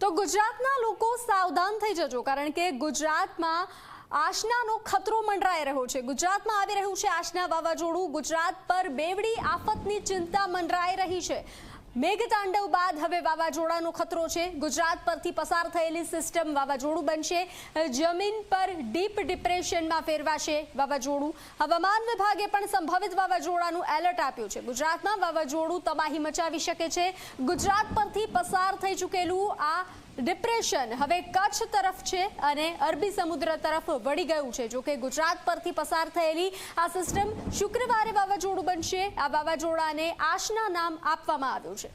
તો ગુજરાતના લોકો સાવધાન થઈ જજો, કારણ કે ગુજરાતમાં આશનાનો ખતરો મંડરાઈ રહ્યો છે। ગુજરાતમાં આવી રહ્યું છે આશના વાવાઝોડું। ગુજરાત પર બેવડી આફતની ચિંતા મંડરાઈ રહી છે। મેઘતાંડવ બાદ હવે વાવાઝોડાનો ખતરો છે। ગુજરાત પરથી પસાર થયેલી સિસ્ટમ વાવાઝોડું બનશે। જમીન પર ડીપ ડિપ્રેશનમાં ફેરવાશે વાવાઝોડું। હવામાન વિભાગે પણ સંભવિત વાવાઝોડાનું એલર્ટ આપ્યું છે। ગુજરાતમાં વાવાઝોડું તબાહી મચાવી શકે છે। ગુજરાત પરથી પસાર થઈ ચૂકેલું આ ડિપ્રેશન હવે કચ્છ તરફ છે અને અરબી સમુદ્ર તરફ વળી ગયું છે। જો કે ગુજરાત પરથી પસાર થયેલી આ સિસ્ટમ શુક્રવારે વાવાઝોડું બનશે। આ વાવાઝોડાને આશના નામ આપવામાં આવ્યું છે।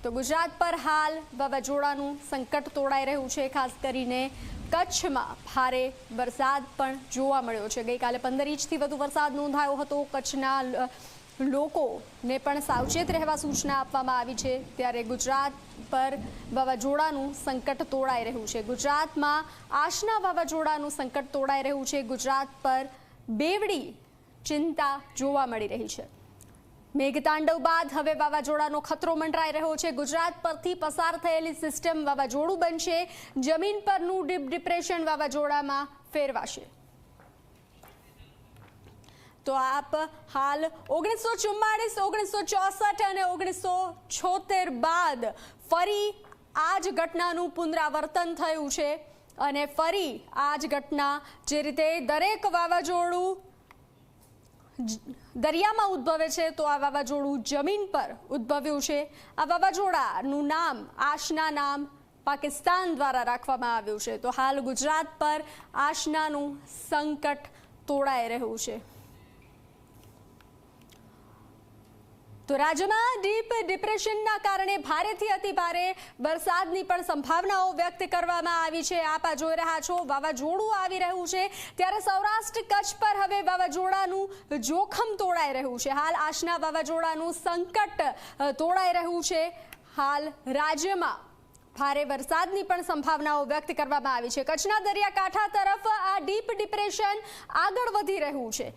તો ગુજરાત પર હાલ વાવાઝોડાનું સંકટ તોડાઈ રહ્યું છે। ખાસ કરીને કચ્છમાં ભારે વરસાદ પણ જોવા મળ્યો છે। ગઈકાલે 15 ઇંચથી વધુ વરસાદ નોંધાયો હતો। કચ્છના લોકોને પણ સાવચેત રહેવા સૂચના આપવામાં આવી છે। ત્યારે ગુજરાત પર વાવાઝોડાનું સંકટ તોડાઈ રહ્યું છે। ગુજરાતમાં આશના વાવાઝોડાનું સંકટ તોડાઈ રહ્યું છે। ગુજરાત પર બેવડી ચિંતા જોવા મળી રહી છે। મેઘતાંડવ બાદ હવે વાવાઝોડાનો ખતરો મંડરાઈ રહ્યો છે। ગુજરાત પરથી પસાર થયેલી સિસ્ટમ વાવાઝોડું બનશે। જમીન પરનું ડીપ ડિપ્રેશન વાવાઝોડામાં ફેરવાશે। તો આપ હાલ 1944, 1964 અને 1976 બાદ ફરી આ જ ઘટનાનું પુનરાવર્તન થયું છે અને ફરી આ જ ઘટના જે રીતે દરેક વાવાઝોડું દરિયામાં ઉદ્ભવે છે તો આ વાવાઝોડું જમીન પર ઉદ્ભવ્યું છે। આ વાવાઝોડાનું નામ આશના નામ પાકિસ્તાન દ્વારા રાખવામાં આવ્યું છે। તો હાલ ગુજરાત પર આશનાનું સંકટ તોડાઈ રહ્યું છે। તો રાજ્યમાં ડીપ ડિપ્રેશનના કારણે ભારેથી અતિ ભારે વરસાદની પણ સંભાવનાઓ વ્યક્ત કરવામાં આવી છે। આપ આ જોઈ રહ્યા છો વાવાઝોડું આવી રહ્યું છે ત્યારે સૌરાષ્ટ્ર કચ્છ પર હવે વાવાઝોડાનું જોખમ તોડાઈ રહ્યું છે। હાલ આશના વાવાઝોડાનું સંકટ તોડાઈ રહ્યું છે। હાલ રાજ્યમાં ભારે વરસાદની પણ સંભાવનાઓ વ્યક્ત કરવામાં આવી છે। કચ્છના દરિયાકાંઠા તરફ આ ડીપ ડિપ્રેશન આગળ વધી રહ્યું છે।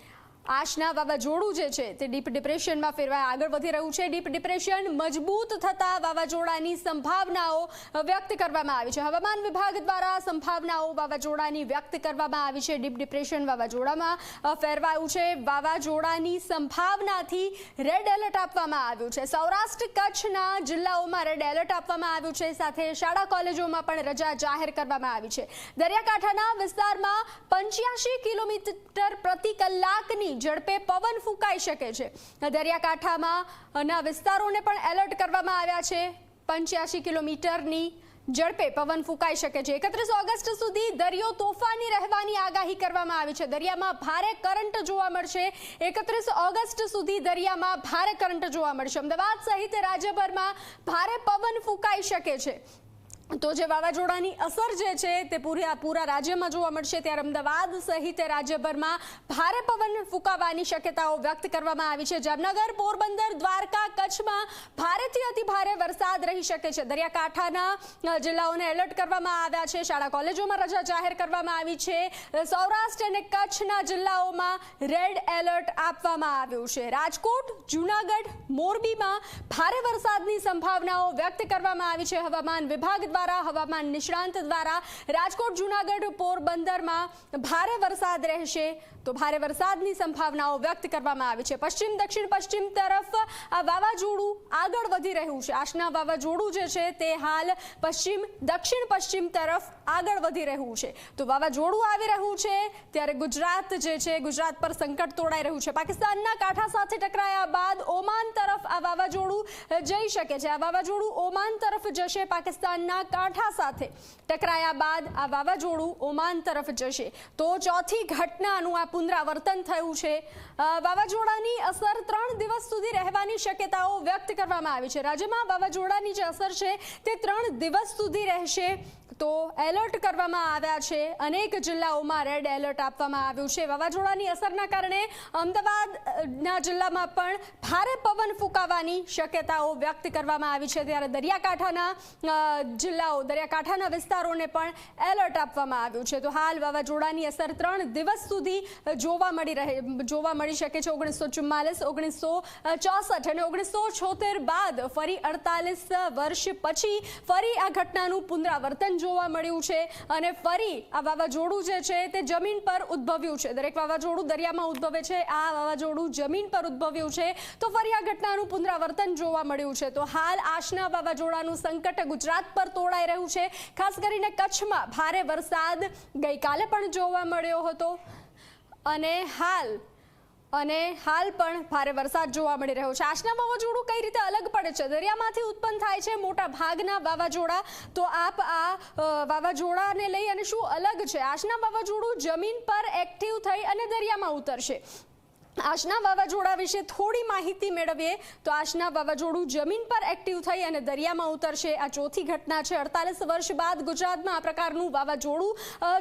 આશના વાવાઝોડું જે છે તે ડીપ ડિપ્રેશનમાં ફેરવાય આગળ વધી રહ્યું છે। ડીપ ડિપ્રેશન મજબૂત થતા વાવાઝોડાની સંભાવનાઓ વ્યક્ત કરવામાં આવી છે। હવામાન વિભાગ દ્વારા સંભાવનાઓ વાવાઝોડાની વ્યક્ત કરવામાં આવી છે। ડીપ ડિપ્રેશન વાવાઝોડામાં ફેરવાયું છે। વાવાઝોડાની સંભાવનાથી રેડ એલર્ટ આપવામાં આવ્યું છે। સૌરાષ્ટ્ર કચ્છના જિલ્લાઓમાં રેડ એલર્ટ આપવામાં આવ્યું છે। સાથે શાળા કોલેજોમાં પણ રજા જાહેર કરવામાં આવી છે। દરિયાકાંઠાના વિસ્તારમાં 85 કિલોમીટર પ્રતિ કલાકની ઝડપે પવન ફૂંકાઈ શકે છે। દરિયાકાંઠામાં વિસ્તારોને પણ એલર્ટ કરવામાં આવ્યા છે। 85 કિલોમીટરની ઝડપે પવન ફૂંકાઈ શકે છે। 31 ઓગસ્ટ સુધી દરિયો તોફાની રહેવાની આગાહી કરવામાં આવી છે। દરિયામાં ભારે કરંટ જોવા મળશે। 31 ઓગસ્ટ સુધી દરિયામાં ભારે કરંટ જોવા મળશે। અમદાવાદ સહિત રાજ્યભરમાં ભારે પવન ફૂંકાઈ શકે છે। તો જે વાવાઝોડાની અસર જે છે તે પૂરા રાજ્યમાં જોવા મળશે ત્યારે અમદાવાદ સહિત રાજ્યભરમાં ભારે પવન ફૂંકાવાની શક્યતાઓ વ્યક્ત કરવામાં આવી છે। જામનગર, પોરબંદર, દ્વારકા, કચ્છમાં ભારેથી અતિ ભારે વરસાદ રહી શકે છે। દરિયાકાંઠાના જિલ્લાઓને એલર્ટ કરવામાં આવ્યા છે। શાળા કોલેજોમાં રજા જાહેર કરવામાં આવી છે। સૌરાષ્ટ્ર અને કચ્છના જિલ્લાઓમાં રેડ એલર્ટ આપવામાં આવ્યું છે। રાજકોટ, જૂનાગઢ, મોરબીમાં ભારે વરસાદની સંભાવનાઓ વ્યક્ત કરવામાં આવી છે। હવામાન વિભાગ હવામાન નિષ્ણાંત દ્વારા રાજકોટ, જૂનાગઢ, પોરબંદરમાં ભારે વરસાદ રહેશે તો ભારે વરસાદની સંભાવનાઓ વ્યક્ત કરવામાં આવી છે। પશ્ચિમ દક્ષિણ પશ્ચિમ તરફ આ વાવાઝોડું આગળ વધી રહ્યું છે। આશના વાવાઝોડું જે છે તે હાલ પશ્ચિમ દક્ષિણ પશ્ચિમ તરફ આગળ વધી રહ્યું છે। તો વાવાઝોડું આવી રહ્યું છે ત્યારે ગુજરાત જે છે ગુજરાત પર સંકટ તોડાઈ રહ્યું છે। પાકિસ્તાનના કાંઠા સાથે ટકરાયા બાદ ઓમાન તરફ આ વાવાઝોડું જઈ શકે છે। આ વાવાઝોડું ઓમાન તરફ જશે। પાકિસ્તાનના કાંઠા સાથે ટકરાયા બાદ આ વાવાઝોડું ઓમાન તરફ જશે। તો ચોથી ઘટનાનું આ પુનરાવર્તન થયું છે। વાવાઝોડાની અસર 3 દિવસ સુધી રહેવાની શક્યતાઓ વ્યક્ત કરવામાં આવી છે। રાજ્યમાં વાવાઝોડાની જે અસર છે તે 3 દિવસ સુધી રહેશે તો એલર્ટ કરવામાં આવ્યા છે। અનેક જિલ્લાઓમાં રેડ એલર્ટ આપવામાં આવ્યું છે। વાવાઝોડાની અસરના કારણે અમદાવાદના જિલ્લામાં પણ ભારે પવન ફૂંકાવાની શક્યતાઓ વ્યક્ત કરવામાં આવી છે। ત્યારે દરિયાકાંઠાના જિલ્લા જિલ્લાઓ દરિયાકાંઠાના વિસ્તારોને પણ એલર્ટ આપવામાં આવ્યું છે. તો હાલ વાવાઝોડાની અસર 3 દિવસ સુધી જોવા મળી શકે છે. 1944, 1964 અને 1976 બાદ ફરી 48 વર્ષ પછી ફરી આ ઘટનાનું પુનરાવર્તન જોવા મળ્યું છે અને ફરી આ વાવાઝોડું જે છે તે જમીન પર ઉદ્ભવ્યું છે. દરેક વાવાઝોડું દરિયામાં ઉદ્ભવે છે, આ વાવાઝોડું જમીન પર ઉદ્ભવ્યું છે, તો ફરી આ ઘટનાનું પુનરાવર્તન જોવા મળ્યું છે. તો હાલ આશના વાવાઝોડાનું સંકટ ગુજરાત પર તોડાઈ રહ્યું છે. ખાસ કરીને કચ્છમાં ભારે વરસાદ ગઈકાલે પણ જોવા મળ્યો હતો અને હાલ પણ ભારે વરસાદ જોવા મળી રહ્યો છે. આશના વાવાઝોડું કઈ રીતે અલગ પડે છે? દરિયામાંથી ઉત્પન્ન થાય છે મોટા ભાગના વાવાઝોડા, તો આપ આ વાવાઝોડાને લઈ અને શું અલગ છે? આશના વાવાઝોડું જમીન પર એક્ટિવ થઈ અને દરિયામાં ઉતરશે. આશના વાવાઝોડા વિશે થોડી માહિતી મેળવીએ તો આશના વાવાઝોડું જમીન પર એક્ટિવ થઈ અને દરિયામાં ઉતરશે. આ ચોથી ઘટના છે. 48 વર્ષ બાદ ગુજરાતમાં આ પ્રકારનું વાવાઝોડું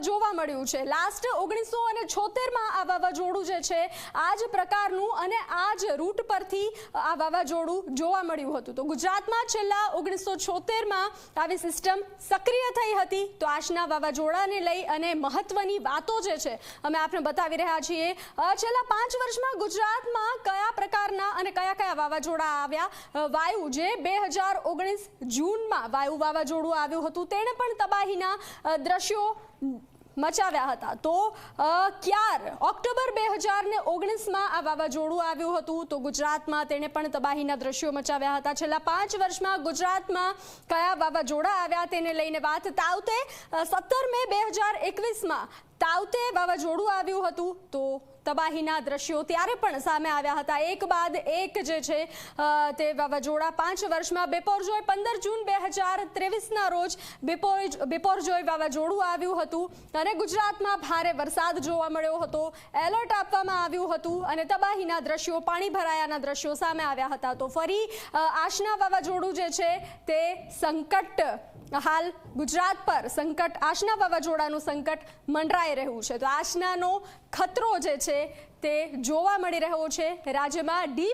જોવા મળ્યું છે. લાસ્ટ 1976માં આ વાવાઝોડું જે છે આ જ પ્રકારનું અને આ જ રૂટ પરથી આ વાવાઝોડું જોવા મળ્યું હતું. તો ગુજરાતમાં છેલ્લા 1976માં આવી સિસ્ટમ સક્રિય થઈ હતી. તો આશના વાવાઝોડાને લઈ અને મહત્વની વાતો જે છે અમે આપને બતાવી રહ્યા છીએ. છેલ્લા 5 વર્ષ ગુજરાતમાં કયા પ્રકારના અને કયા વાવાઝોડા આવ્યા? વાયુ જે 2019 જૂનમાં વાયુ વાવાઝોડું આવ્યું હતું તેણે પણ તબાહીના દ્રશ્યો મચાવ્યા હતા. તો ઓક્ટોબર 2019માં આ વાવાઝોડું આવ્યું હતું, તો ગુજરાતમાં તેણે પણ તબાહીના દ્રશ્યો મચાવ્યા હતા. છેલ્લા 5 વર્ષમાં ગુજરાતમાં કયા વાવાઝોડા આવ્યા તેને લઈને વાત. તાવતે 17 મે 2021માં તાવતે વાવાઝોડું આવ્યું હતું, તો તબાહીના દ્રશ્યો ત્યારે પણ સામે આવ્યા હતા. એક બાદ એક જે છે તે વાવાઝોડા 5 વર્ષમાં. બિપોરજોય 15 જૂન 2023ના રોજ બિપોરજોય વાવાઝોડું આવ્યું હતું અને ગુજરાતમાં ભારે વરસાદ જોવા મળ્યો હતો. એલર્ટ આપવામાં આવ્યું હતું અને તબાહીના દ્રશ્યો, પાણી ભરાયાના દ્રશ્યો સામે આવ્યા હતા. તો ફરી આશના વાવાઝોડું જે છે તે સંકટ હાલ ગુજરાત પર આશના વાવાઝોડાનું સંકટ મંડરાઈ રહ્યું છે. તો આશનાનો ખતરો જે છે તે જોવા મળી રહ્યો છે. રાજ્યમાં ડીપ